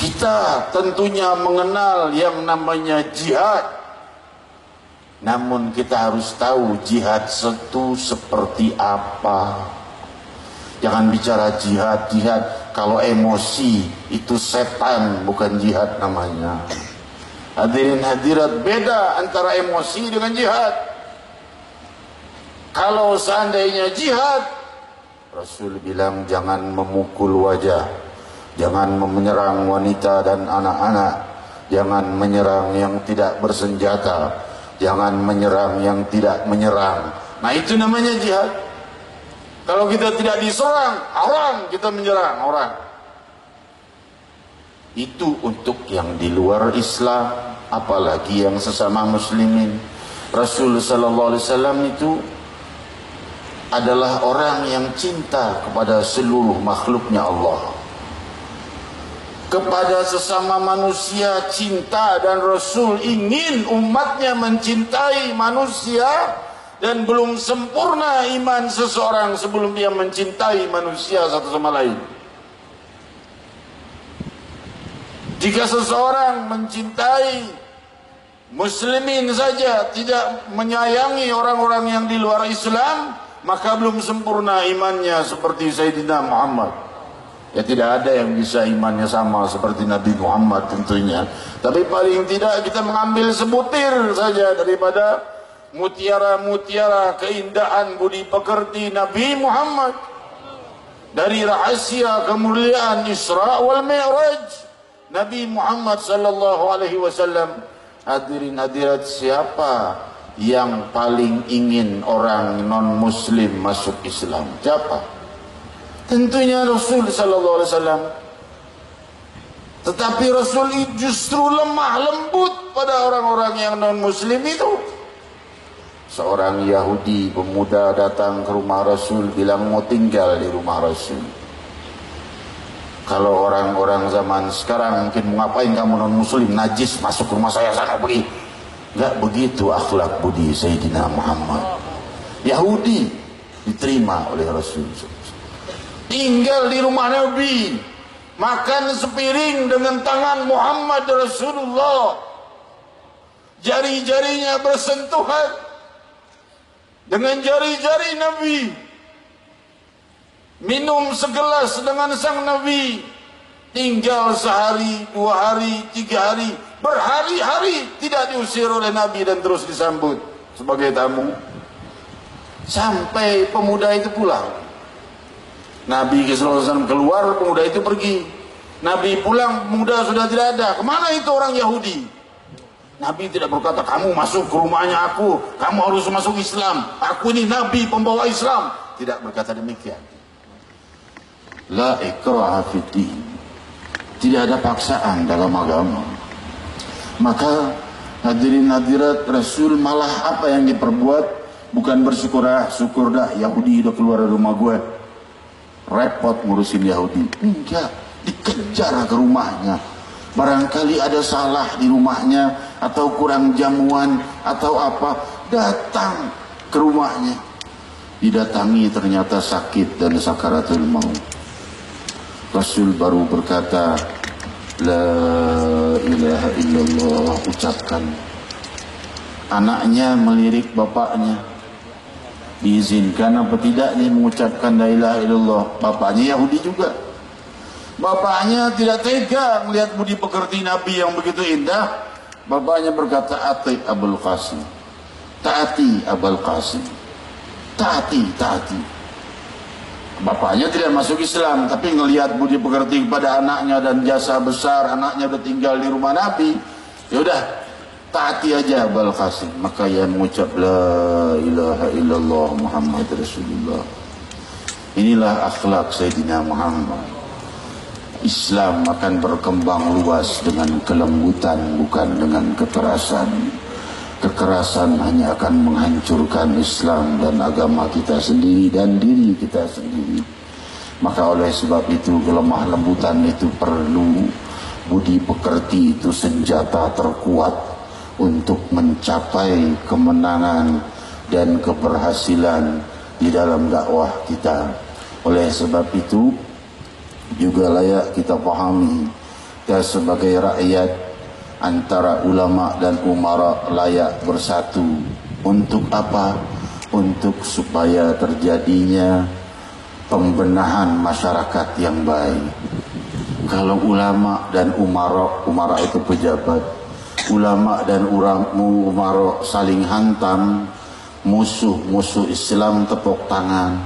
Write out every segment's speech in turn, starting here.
Kita tentunya mengenal yang namanya jihad, namun kita harus tahu jihad itu seperti apa. Jangan bicara jihad kalau emosi itu setan, bukan jihad namanya. Hadirin hadirat, beda antara emosi dengan jihad. Kalau seandainya jihad, Rasul bilang jangan memukul wajah, jangan menyerang wanita dan anak-anak, jangan menyerang yang tidak bersenjata, jangan menyerang yang tidak menyerang. Nah, itu namanya jihad. Kalau kita tidak diserang orang, kita menyerang orang. Itu untuk yang di luar Islam, apalagi yang sesama muslimin. Rasul sallallahu alaihi wasallam itu adalah orang yang cinta kepada seluruh makhluknya Allah, kepada sesama manusia cinta, dan Rasul ingin umatnya mencintai manusia, dan belum sempurna iman seseorang sebelum dia mencintai manusia satu sama lain. Jika seseorang mencintai muslimin saja, tidak menyayangi orang-orang yang di luar Islam, maka belum sempurna imannya seperti Sayyidina Muhammad. Ya, tidak ada yang bisa imannya sama seperti Nabi Muhammad tentunya. Tapi paling tidak kita mengambil sebutir saja daripada mutiara-mutiara keindahan budi pekerti Nabi Muhammad, dari rahasia kemuliaan Isra wal Mi'raj Nabi Muhammad sallallahu alaihi wasallam. Hadirin hadirat, siapa yang paling ingin orang non muslim masuk Islam? Siapa? Tentunya Rasul sallallahu alaihi wasallam. Tetapi Rasul justru lemah lembut pada orang-orang yang non muslim itu. Seorang Yahudi pemuda datang ke rumah Rasul, bilang mau tinggal di rumah Rasul. Kalau orang-orang zaman sekarang mungkin, mau ngapain kamu non muslim, najis, masuk rumah saya sana pergi. Enggak begitu akhlak budi Sayyidina Muhammad. Yahudi diterima oleh Rasul. Tinggal di rumah Nabi, makan sepiring dengan tangan Muhammad Rasulullah, jari-jarinya bersentuhan dengan jari-jari Nabi, minum segelas dengan sang Nabi, tinggal sehari, 2 hari, 3 hari, berhari-hari tidak diusir oleh Nabi dan terus disambut sebagai tamu, sampai pemuda itu pulang. Nabi SAW keluar, pemuda itu pergi. Nabi pulang, pemuda sudah tidak ada. Kemana itu orang Yahudi? Nabi tidak berkata, kamu masuk ke rumahnya aku, kamu harus masuk Islam, aku ini Nabi pembawa Islam. Tidak berkata demikian. La ikraha fiddin. Tidak ada paksaan dalam agama. Maka hadirin hadirat, Rasul malah apa yang diperbuat, bukan bersyukur, syukur dah Yahudi udah keluar dari rumah gue, repot ngurusin Yahudi. Enggak, dikejar ke rumahnya. Barangkali ada salah di rumahnya, atau kurang jamuan, atau apa, datang ke rumahnya. Didatangi ternyata sakit dan sakaratul maut. Rasul baru berkata, la ilaha illallah, ucapkan. Anaknya melirik bapaknya, diizinkan apa tidak nih mengucapkan la ilaha illallah. Bapaknya Yahudi juga. Bapaknya tidak tega melihat budi pekerti Nabi yang begitu indah. Bapaknya berkata, ati Abul Qasim, taati Abul Qasim, taati. Bapaknya tidak masuk Islam, tapi ngelihat budi pekerti kepada anaknya dan jasa besar, anaknya udah tinggal di rumah Nabi, ya udah taati aja Abul Qasim. Maka ia mengucap la ilaha illallah Muhammad Rasulullah. Inilah akhlak Sayyidina Muhammad. Islam akan berkembang luas dengan kelembutan, bukan dengan kekerasan. Kekerasan hanya akan menghancurkan Islam dan agama kita sendiri dan diri kita sendiri. Maka oleh sebab itu kelemah lembutan itu perlu. Budi pekerti itu senjata terkuat untuk mencapai kemenangan dan keberhasilan di dalam dakwah kita. Oleh sebab itu juga layak kita pahami kita sebagai rakyat, antara ulama dan umara layak bersatu. Untuk apa? Untuk supaya terjadinya pembenahan masyarakat yang baik. Kalau ulama dan umara itu pejabat, ulama dan umara saling hantam, musuh Islam tepuk tangan,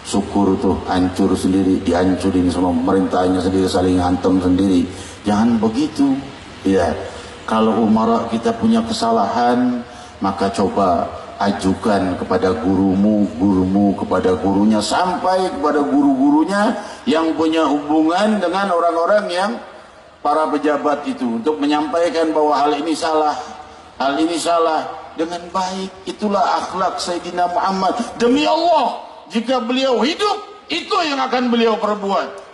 syukur tuh hancur sendiri, dihancurin sama pemerintahnya sendiri, saling hantam sendiri. Jangan begitu ya. Kalau umara kita punya kesalahan, maka coba ajukan kepada gurumu kepada gurunya, sampai kepada guru-gurunya yang punya hubungan dengan orang-orang yang para pejabat itu, untuk menyampaikan bahwa hal ini salah dengan baik. Itulah akhlak Sayyidina Muhammad. Demi Allah, jika beliau hidup, itu yang akan beliau perbuat.